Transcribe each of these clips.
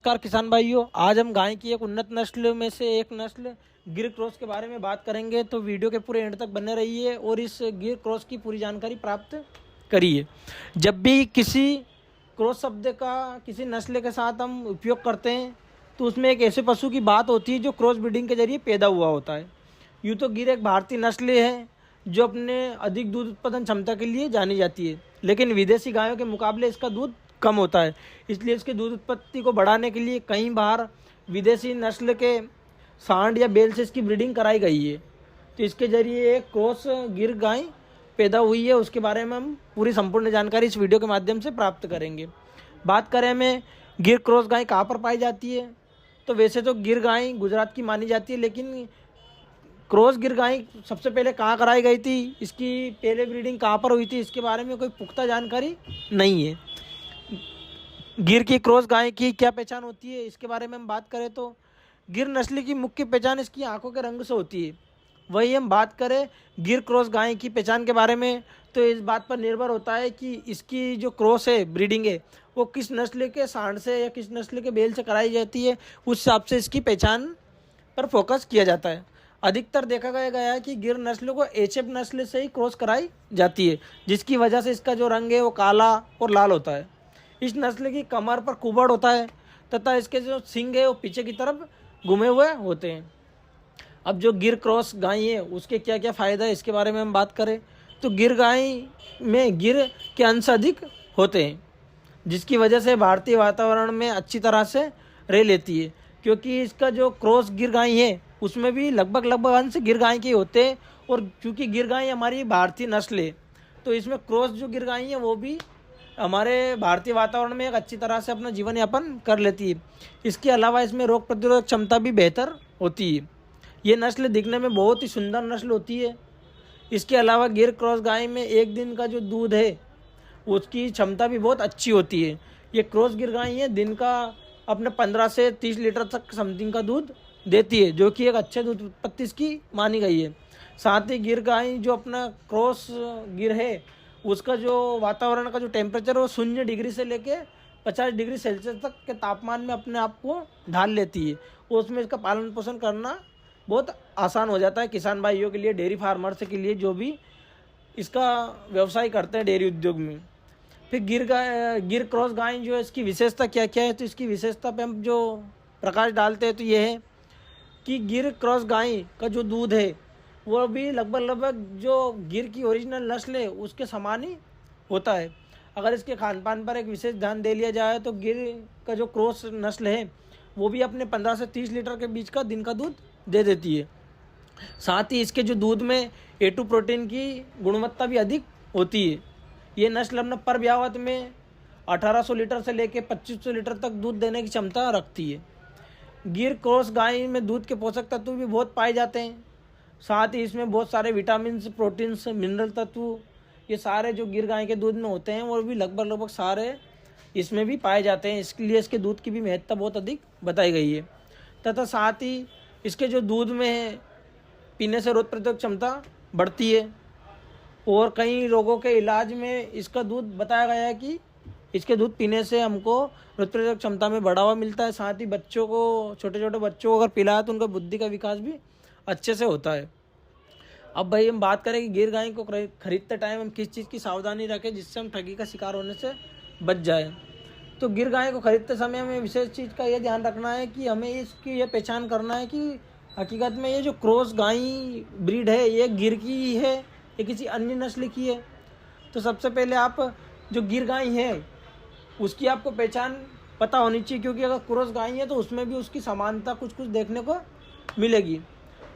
नमस्कार किसान भाइयों। आज हम गाय की एक उन्नत नस्ल में से एक नस्ल गिर क्रॉस के बारे में बात करेंगे, तो वीडियो के पूरे एंड तक बने रहिए और इस गिर क्रॉस की पूरी जानकारी प्राप्त करिए। जब भी किसी क्रॉस शब्द का किसी नस्ल के साथ हम उपयोग करते हैं तो उसमें एक ऐसे पशु की बात होती है जो क्रॉस ब्रीडिंग के जरिए पैदा हुआ होता है। यूँ तो गिर एक भारतीय नस्ल है जो अपने अधिक दूध उत्पादन क्षमता के लिए जानी जाती है, लेकिन विदेशी गायों के मुकाबले इसका दूध कम होता है। इसलिए इसके दूध उत्पत्ति को बढ़ाने के लिए कई बार विदेशी नस्ल के सांड या बैल से इसकी ब्रीडिंग कराई गई है। तो इसके जरिए एक क्रॉस गिर गाय पैदा हुई है, उसके बारे में हम पूरी संपूर्ण जानकारी इस वीडियो के माध्यम से प्राप्त करेंगे। बात करें हमें गिर क्रॉस गाय कहाँ पर पाई जाती है, तो वैसे तो गिर गाय गुजरात की मानी जाती है, लेकिन क्रॉस गिर गाय सबसे पहले कहाँ कराई गई थी, इसकी पहले ब्रीडिंग कहाँ पर हुई थी, इसके बारे में कोई पुख्ता जानकारी नहीं है। गिर की क्रॉस गाय की क्या पहचान होती है, इसके बारे में हम बात करें तो गिर नस्ल की मुख्य पहचान इसकी आंखों के रंग से होती है। वही हम बात करें गिर क्रॉस गाय की पहचान के बारे में, तो इस बात पर निर्भर होता है कि इसकी जो क्रॉस है, ब्रीडिंग है, वो किस नस्ल के सांड से या किस नस्ल के बैल से कराई जाती है, उस हिसाब से इसकी पहचान पर फोकस किया जाता है। अधिकतर देखा गया है कि गिर नस्ल को एचएफ नस्ल से ही क्रॉस कराई जाती है, जिसकी वजह से इसका जो रंग है वो काला और लाल होता है। इस नस्ल की कमर पर कुबड़ होता है तथा इसके जो सींग है वो पीछे की तरफ घुमे हुए होते हैं। अब जो गिर क्रॉस गाय है उसके क्या क्या फ़ायदा है, इसके बारे में हम बात करें तो गिर गाय में गिर के अंश अधिक होते हैं, जिसकी वजह से भारतीय वातावरण में अच्छी तरह से रह लेती है। क्योंकि इसका जो क्रॉस गिर गाय है उसमें भी लगभग अंश गिर गाय के होते हैं, और क्योंकि गिर गाय हमारी भारतीय नस्ल है तो इसमें क्रॉस जो गिर गाय है वो भी हमारे भारतीय वातावरण में एक अच्छी तरह से अपना जीवन यापन कर लेती है। इसके अलावा इसमें रोग प्रतिरोधक क्षमता भी बेहतर होती है। ये नस्ल दिखने में बहुत ही सुंदर नस्ल होती है। इसके अलावा गिर क्रॉस गाय में एक दिन का जो दूध है उसकी क्षमता भी बहुत अच्छी होती है। ये क्रॉस गिर गाय है दिन का अपने 15 से 30 लीटर तक समथिंग का दूध देती है, जो कि एक अच्छे दूध उत्पत्ति इसकी मानी गई है। साथ ही गिर गाय जो अपना क्रॉस गिर है उसका जो वातावरण का जो टेम्परेचर वो 0 डिग्री से लेके 50 डिग्री सेल्सियस तक के तापमान में अपने आप को ढाल लेती है, और उसमें इसका पालन पोषण करना बहुत आसान हो जाता है किसान भाइयों के लिए, डेयरी फार्मर्स के लिए जो भी इसका व्यवसाय करते हैं डेयरी उद्योग में। फिर गिर क्रॉस गाय जो है इसकी विशेषता क्या क्या है, तो इसकी विशेषता पे हम जो प्रकाश डालते हैं तो ये है कि गिर क्रॉस गाय का जो दूध है वो भी लगभग जो गिर की ओरिजिनल नस्ल है उसके समान ही होता है। अगर इसके खान पान पर एक विशेष ध्यान दे लिया जाए तो गिर का जो क्रॉस नस्ल है वो भी अपने 15 से 30 लीटर के बीच का दिन का दूध दे देती है। साथ ही इसके जो दूध में A2 प्रोटीन की गुणवत्ता भी अधिक होती है। ये नस्ल अपने पर ब्यावत में 1800 लीटर से लेकर 2500 लीटर तक दूध देने की क्षमता रखती है। गिर क्रॉस गाय में दूध के पोषक तत्व भी बहुत पाए जाते हैं। साथ ही इसमें बहुत सारे विटामिन, प्रोटीन्स, मिनरल तत्व ये सारे जो गिर गाय के दूध में होते हैं वो भी लगभग सारे इसमें भी पाए जाते हैं। इसके लिए इसके दूध की भी महत्ता बहुत अधिक बताई गई है। तथा साथ ही इसके जो दूध में है पीने से रोग प्रतिरोधक क्षमता बढ़ती है, और कई रोगों के इलाज में इसका दूध बताया गया है कि इसके दूध पीने से हमको रोग प्रतिरोधक क्षमता में बढ़ावा मिलता है। साथ ही बच्चों को, छोटे छोटे बच्चों को अगर पिलाया तो उनका बुद्धि का विकास भी अच्छे से होता है। अब भाई हम बात करें कि गिर गाय को खरीदते टाइम हम किस चीज़ की सावधानी रखें जिससे हम ठगी का शिकार होने से बच जाए। तो गिर गाय को खरीदते समय हमें विशेष चीज़ का ये ध्यान रखना है कि हमें इसकी ये पहचान करना है कि हकीकत में ये जो क्रॉस गाय ब्रीड है ये गिर की ही है या किसी अन्य नस्ल की है। तो सबसे पहले आप जो गिर गाय है उसकी आपको पहचान पता होनी चाहिए, क्योंकि अगर क्रॉस गाय है तो उसमें भी उसकी समानता कुछ देखने को मिलेगी।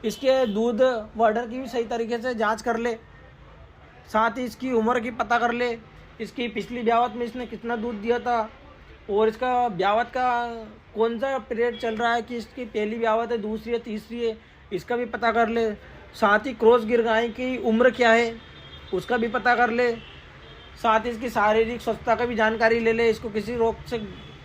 इसके दूध व अडर की भी सही तरीके से जांच कर ले। साथ ही इसकी उम्र की पता कर ले, इसकी पिछली ब्यावत में इसने कितना दूध दिया था, और इसका ब्यावत का कौन सा पीरियड चल रहा है कि इसकी पहली ब्यावत है, दूसरी है, तीसरी है, इसका भी पता कर ले। साथ ही क्रॉस गिर गाय की उम्र क्या है उसका भी पता कर ले। साथ ही इसकी शारीरिक स्वस्थता का भी जानकारी ले ले, इसको किसी रोग से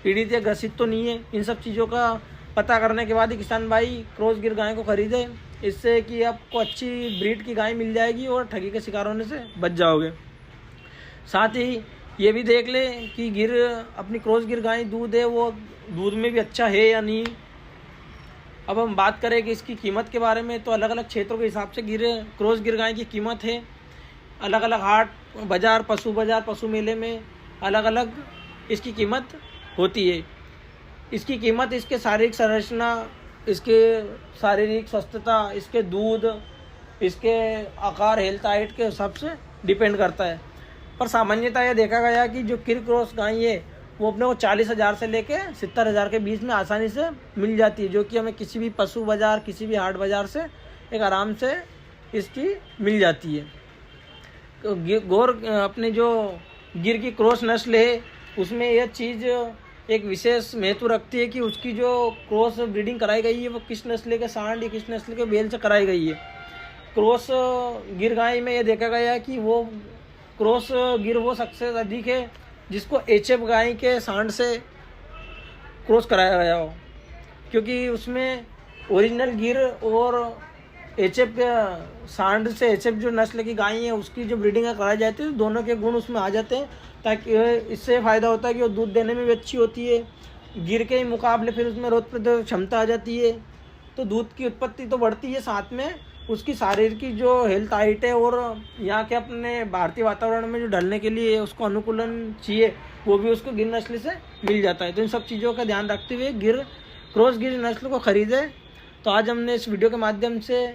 पीड़ित या ग्रसित तो नहीं है। इन सब चीज़ों का पता करने के बाद ही किसान भाई क्रॉस गिर गाय को खरीदे, इससे कि आपको अच्छी ब्रीड की गाय मिल जाएगी और ठगी के शिकार होने से बच जाओगे। साथ ही ये भी देख लें कि गिर अपनी क्रॉस गिर गाय दूध है वो दूध में भी अच्छा है या नहीं। अब हम बात करें कि इसकी कीमत के बारे में, तो अलग अलग क्षेत्रों के हिसाब से क्रॉस गिर गाय की कीमत है। अलग अलग हाट बाज़ार, पशु मेले में अलग अलग इसकी कीमत होती है। इसकी कीमत इसके शारीरिक संरचना, इसके शारीरिक स्वस्थता, इसके दूध, इसके आकार, हेल्थ हाइट के हिसाब से डिपेंड करता है। पर सामान्यतः यह देखा गया कि जो गिर क्रॉस गाय है वो अपने को 40,000 से लेके 70,000 के बीच में आसानी से मिल जाती है, जो कि हमें किसी भी पशु बाज़ार, किसी भी हाट बाज़ार से एक आराम से इसकी मिल जाती है। तो अपने जो गिर की क्रॉस नस्ल है उसमें यह चीज़ एक विशेष महत्व रखती है कि उसकी जो क्रॉस ब्रीडिंग कराई गई है वो किस नस्ल के सांड या किस नस्ल के बैल से कराई गई है। क्रॉस गिर गाय में यह देखा गया है कि वो क्रॉस गिर वो सबसे अधिक है जिसको एचएफ गाय के सांड से क्रॉस कराया गया हो, क्योंकि उसमें ओरिजिनल गिर और एचएफ सांड से एचएफ जो नस्ल की गाय है उसकी जो ब्रीडिंग कराई जाती है तो दोनों के गुण उसमें आ जाते हैं, ताकि इससे फ़ायदा होता है कि वो दूध देने में भी अच्छी होती है। गिर के ही मुकाबले फिर उसमें रोग प्रतिरोधक क्षमता आ जाती है, तो दूध की उत्पत्ति तो बढ़ती है, साथ में उसकी शारीरिक की जो हेल्थ हाइट है और यहाँ के अपने भारतीय वातावरण में जो ढलने के लिए उसको अनुकूलन चाहिए वो भी उसको गिर नस्ल से मिल जाता है। तो इन सब चीज़ों का ध्यान रखते हुए क्रॉस गिर नस्ल को ख़रीदे। तो आज हमने इस वीडियो के माध्यम से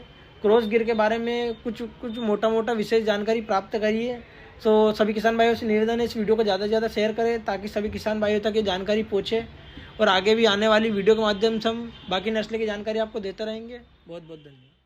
क्रॉस गिर के बारे में कुछ मोटा विशेष जानकारी प्राप्त करी है। तो सभी किसान भाइयों से निवेदन है इस वीडियो को ज़्यादा से ज़्यादा शेयर करें ताकि सभी किसान भाइयों तक ये जानकारी पहुँचे, और आगे भी आने वाली वीडियो के माध्यम से हम बाकी नस्ल की जानकारी आपको देते रहेंगे। बहुत बहुत धन्यवाद।